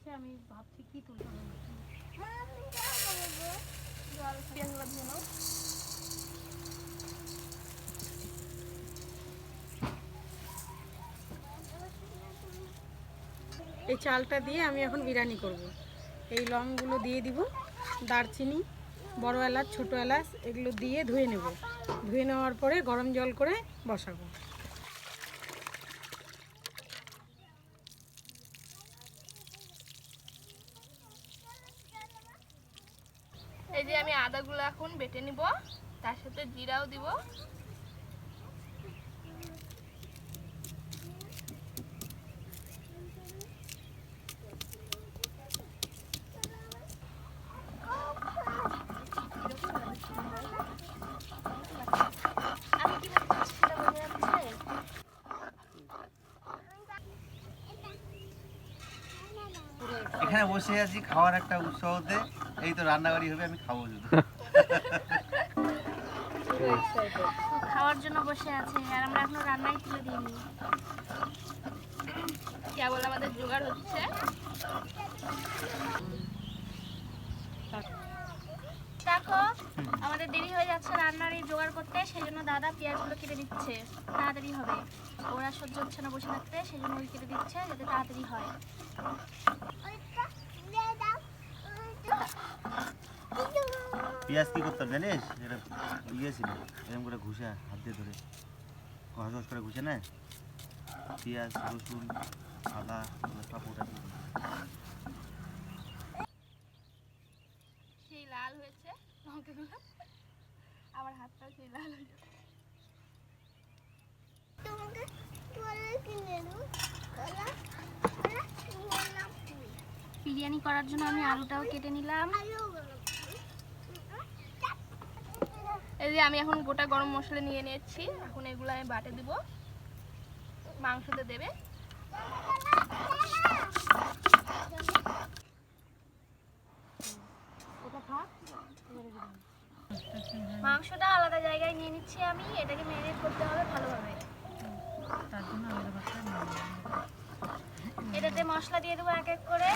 হচ্ছে, আমি ভাবছি কি তুলতে হবে। এই চালটা দিয়ে আমি এখন বিরিয়ানি করব। এই লংগুলো দিয়ে দিব, দারচিনি, বড় এলাচ, ছোটো এলাচ এগুলো দিয়ে ধুয়ে নেব। ধুয়ে নেওয়ার পরে গরম জল করে বসাবো। এই যে আমি আদাগুলো এখন বেটে নিব, তার সাথে জিরাও দিব। এখানে বসে আছি খাওয়ার একটা উৎসবতে, এই তো রান্নাবাড়ি হবে, আমি খাবো শুধু। খাওয়ার জন্য বসে আছে আর আমরা এখনো রান্নাই তুলে দিইনি। কেবল আমাদের জোগাড় হচ্ছে। দেখো আমাদের দেরি হয়ে যাচ্ছে রান্নার এই জোগাড় করতে, সেই জন্য দাদা পেঁয়াজগুলো কেটে দিচ্ছে, তাড়াতাড়ি হবে। ওরা সহ্য হচ্ছে না বসে থাকতে, সেই জন্য ওই কেটে দিচ্ছে যাতে তাড়াতাড়ি হয়। পেঁয়াজ কি করতাম জানিস, এটা ইয়ে ছিল, এরকম করে ঘুষে হাত দিয়ে ধরে ঘষ ঘষ করে ঘুষে নেয় পেঁয়াজ, রসুন, আদা কাপড়। সেই লাল হয়েছে লঙ্কাগুলো, আমার হাতটাও সেই লাল হয়েছে। বিরিয়ানি করার জন্য আমি আলুটাও কেটে নিলাম। এই যে আমি এখন গোটা গরম মশলা নিয়ে নিয়েছি, এখন এগুলো আমি বাটে দিব, মাংসতে দেবে। মাংসটা আলাদা জায়গায় নিয়ে নিচ্ছি আমি, এটাকে ম্যারিনেট করতে হবে ভালোভাবে। তার জন্য আলাদা ভাতটা এটাতে মশলা দিয়ে দেবো এক এক করে।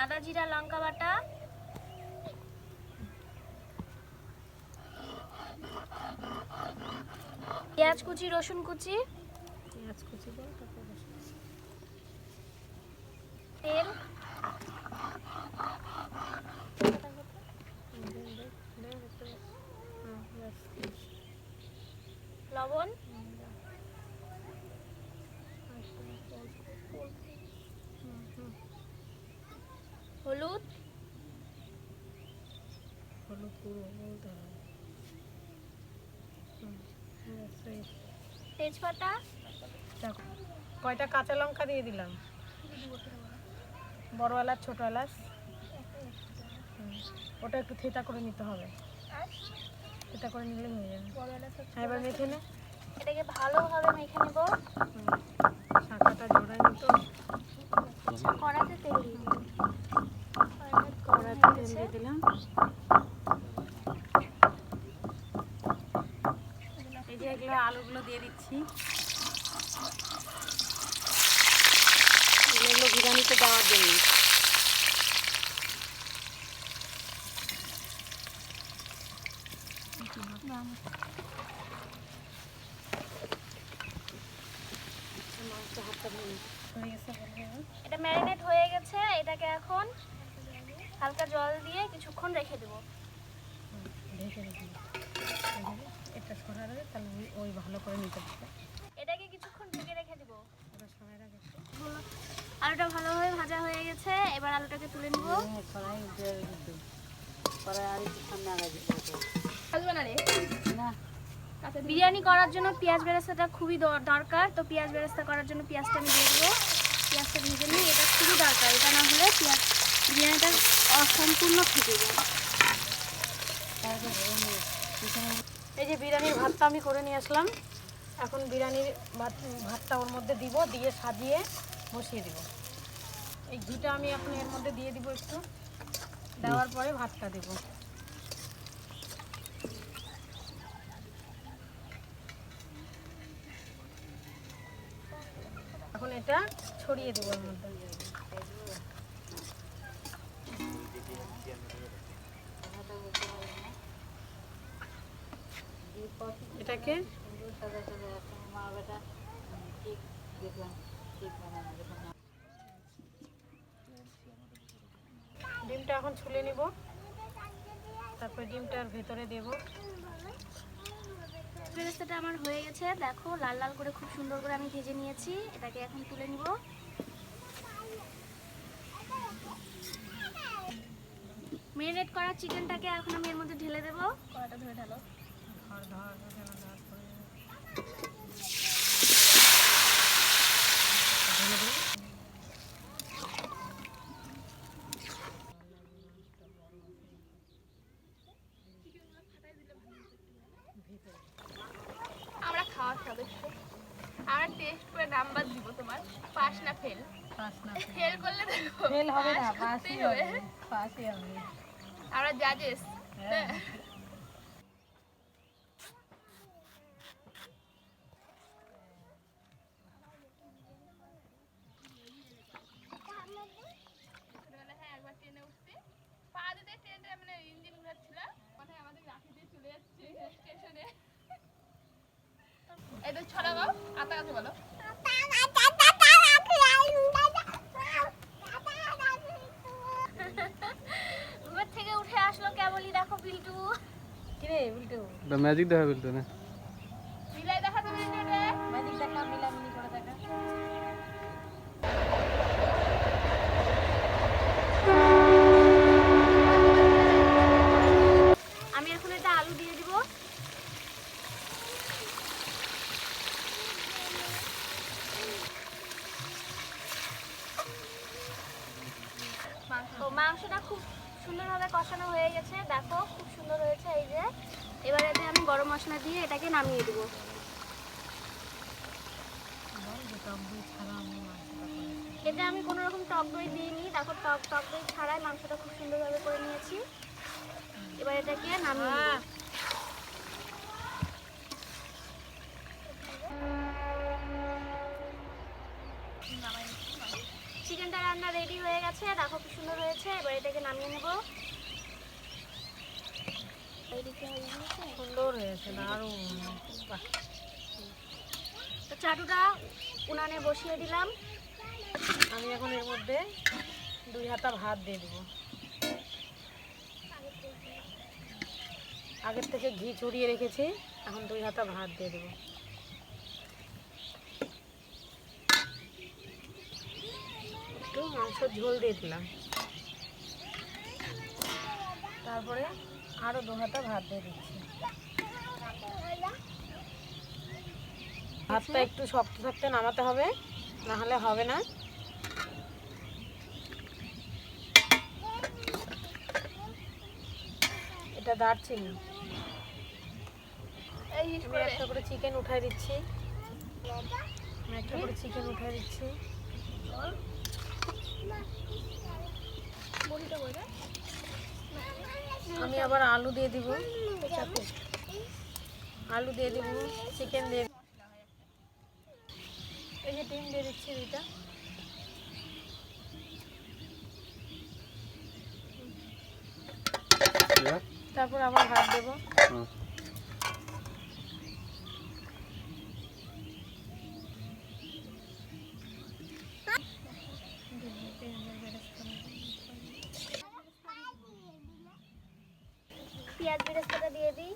আদা, জিরা, লঙ্কা বাটা, পেঁয়াজ কুচি, রসুন কুচি, পেঁয়াজ কুচি দেবো, তেল, লবণ, হলুদ, হলুদ গুঁড়ো বলতে হবে, তেজপাতা, কয়টা কাঁচা লঙ্কা দিয়ে দিলাম, বড় এলাচ, ছোট এলাচ, ওটা একটু থেতা করে নিতে হবে, থেতা করে নিলে হয়ে যাবে। এবার মেখে নে, এটাকে ভালোভাবে মেখে নেব। শাঁখাটা জোড়ায় নিতো, কড়াতে তেল দিয়ে দিলাম। কড়াতে তেল দিয়ে দিলাম। এই যে এগুলো আলুগুলো দিয়ে দিচ্ছি, এগুলো বিরিয়ানিতে দেওয়ার জন্য। এটা ম্যারিনেট হয়ে গেছে, এটাকে এখন হালকা জল দিয়ে কিছুক্ষণ রেখে দেবো। ঢেকে রেখে এটা সরার আগে তাহলে ওই ভালো করে নিতে হবে। এটাকে কিছুক্ষণ ঢেকে রেখে দেবো। ওটা সরার আগে আলুটা ভালোভাবে ভাজা হয়ে গেছে, এবার আলুটাকে তুলে নিব। বিরিয়ানি করার জন্য পেঁয়াজ বেরেস্তাটা খুবই দরকার, তো পেঁয়াজ বেরেস্তা করার জন্য পেঁয়াজটা আমি দিয়ে দেবো। পেঁয়াজটা ভেজে নিই, এটা খুবই দরকার, এটা না হলে বিরিয়ানিটা অসম্পূর্ণ থেকে যায়। এই যে বিরিয়ানির ভাতটা আমি করে নিয়ে আসলাম, এখন বিরিয়ানির ভাতটা ওর মধ্যে দিব, দিয়ে সাজিয়ে বসিয়ে দিব। এই ঘিটা আমি এখন এর মধ্যে দিয়ে দিব একটু, দেওয়ার পরে ভাতটা দেব। এখন এটা ছড়িয়ে দেবো এর মধ্যে। এটাকে ডিমটা এখন ছুলে নিব, তারপর ডিমটার ভেতরে দেব। বেরেস্তাটা আমার হয়ে গেছে, দেখো লাল লাল করে খুব সুন্দর করে আমি ভেজে নিয়েছি। এটাকে এখন তুলে নিব। মেরিনেট করা চিকেনটাকে এখন আমি এর মধ্যে ঢেলে দেবো। কড়াটা ধরে ঢালো। আমরা খাওয়ার সদস্য, আমরা টেস্ট করে নাম্বার দিব তোমার, পাস না ফেল। ফেল করলে দেখো ফেল হবে না, পাস পাসই করতেই হবে, পাসই হবে। আমরা জাজেস। একবার ট্রেনে উঠছি, পা দিতে ট্রেনে মানে ইঞ্জিন ঘুরাচ্ছিল, মানে আমাদের রাখি দিয়ে চলে যাচ্ছে স্টেশনে। এই তো ছড়া গাও, আতা কাছে বলো। ঘর থেকে উঠে আসলো কেবলই, দেখো বিল্টু। কিরে উল্টো ম্যাজিক দেখা বলতো না। মিলাই দেখা তো ভিডিওতে। ম্যাজিক দেখা, মিলামিলি করে দেখা। আমি এখন এটা আলু দিয়ে দিব। তো মাংসটা খুব সুন্দরভাবে কষানো হয়ে গেছে, দেখো খুব সুন্দর হয়েছে। এই যে এবার এতে আমি গরম মশলা দিয়ে এটাকে নামিয়ে দেবো। এতে আমি কোনো রকম টক দই দিইনি, দেখো টক দই ছাড়াই মাংসটা খুব সুন্দরভাবে করে নিয়েছি। এবার এটাকে নামিয়ে দেবো। চিকেনটা রান্না রেডি হয়ে গেছে, দেখো খুব সুন্দর হয়েছে। এবার এটাকে নামিয়ে নেব। সুন্দর হয়েছে, দারুণ। বাহ। তো চাটুটা উনানে বসিয়ে দিলাম। আমি এখন এর মধ্যে 2 হাতা ভাত দিয়ে দেবো। আগের থেকে ঘি ছড়িয়ে রেখেছি, এখন 2 হাতা ভাত দিয়ে দেবো। একটু মাংসের ঝোল দিয়ে দিলাম, তারপরে আরও 2 হাতা ভাত দিয়ে দিচ্ছি। ভাতটা একটু শক্ত থাকতে নামাতে হবে, না হলে হবে না। এটা দারচিনি। আমি একটা করে চিকেন উঠাই দিচ্ছি, আমি আবার আলু দিয়ে দিব, চিকেন দিয়ে, এই যে ডিম দিয়ে দিচ্ছি 2টা। তারপর আবার ভাত দেবো। পেঁয়াজ বেরেস্তাটা দিয়ে দিই।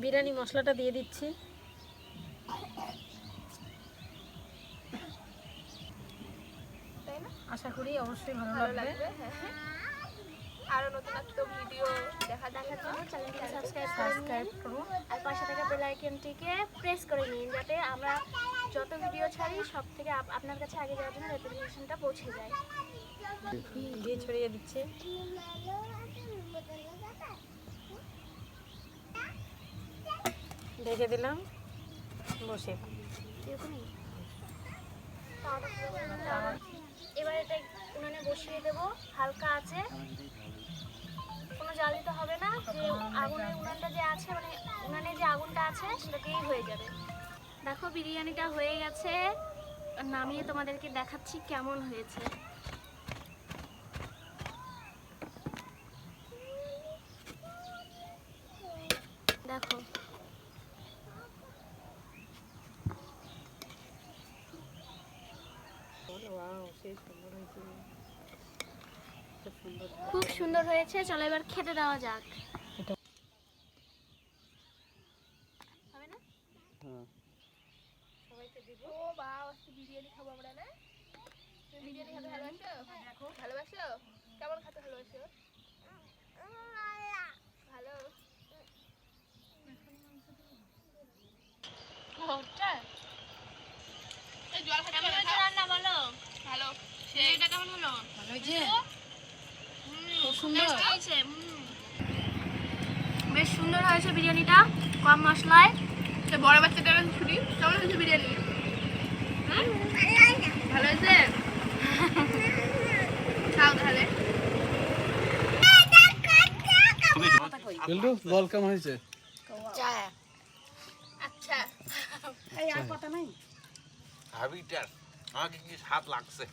বিরিয়ানি মশলাটা দিয়ে দিচ্ছি। আশা করি অবশ্যই ভালো লাগবে। আরো নতুন একটা ভিডিও দেখার জন্য চ্যানেলটিকে সাবস্ক্রাইব করুন আর পাশে থাকা বেল আইকনটিকে প্রেস করে নিন, যাতে আমরা যত ভিডিও ছাড়ি সব থেকে আপনার কাছে আগে যাওয়ার জন্য নোটিফিকেশনটা পৌঁছে যায়। ঘি ছড়িয়ে দিচ্ছি। ঢেকে দিলাম, বসে। এবার এটা উনানে বসিয়ে দেবো হালকা আছে, কোনো জাল দিতে হবে না। যে আগুনের উনানটা যে আছে, মানে উনানে যে আগুনটা আছে সেটাতেই হয়ে যাবে। দেখো বিরিয়ানিটা হয়ে গেছে, নামিয়ে তোমাদেরকে দেখাচ্ছি কেমন হয়েছে। দেখো খুব সুন্দর হয়েছে। চলো এবার খেতে দেওয়া যাক। হবে না? ও বাবা, আজকে বিরিয়ানি খাবো আমরা না? তুমি বিরিয়ানি খেতে ভালোবাসো? ভালোবাসো? কেমন খেতে ভালোবাসো? ভালো। এই জল খেতে কেমন পারো হয়েছে না? রান্না বলো? ভালো। সেইটা কেমন হলো? ভালো হয়েছে, হুম, খুব সুন্দর। taste হয়েছে, বেশ সুন্দর হয়েছে বিরিয়ানিটা, কম মশলায়। তো বড় বাচ্চাটার ছুটি কেমন হয়েছে বিরিয়ানি? ভালো হয়েছে? খাও তাহলে। বিল্টু বল কেমন হয়েছে? আচ্ছা। এই আর কথা নাই। হাবিটার আমাকে কি স্বাদ লাগছে